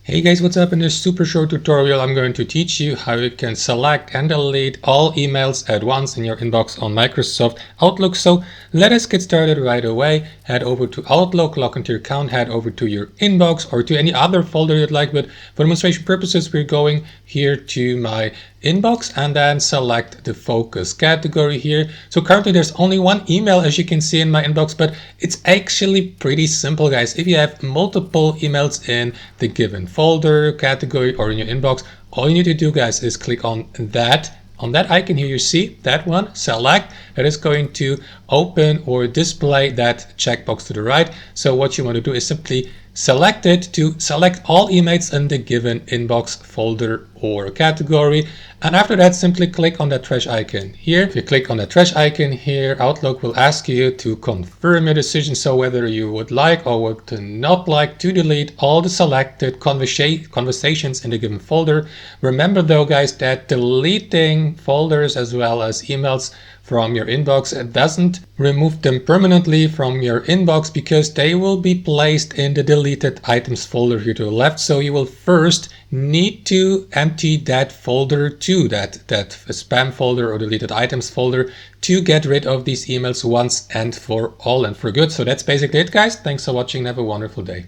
Hey guys, what's up? In this super short tutorial, I'm going to teach you how you can select and delete all emails at once in your inbox on Microsoft Outlook. So let us get started right away. Head over to Outlook, log into your account, head over to your inbox or to any other folder you'd like. But for demonstration purposes, we're going here to my inbox and then select the focus category here. So currently there's only one email, as you can see in my inbox, but it's actually pretty simple, guys. If you have multiple emails in the given folder, category, or in your inbox, all you need to do, guys, is click on that icon here. You see that one, select. That is going to open or display that checkbox to the right. So what you want to do is simply select it to select all emails in the given inbox folder or category. And after that, simply click on that trash icon here. If you click on the trash icon here, Outlook will ask you to confirm your decision. So whether you would like or would not like to delete all the selected conversations in the given folder. Remember though, guys, that deleting folders as well as emails from your inbox doesn't remove them permanently from your inbox, because they will be placed in the deleted items folder here to the left. So you will first need to empty that folder to that spam folder or deleted items folder to get rid of these emails once and for all and for good. So that's basically it, guys. Thanks for watching. Have a wonderful day.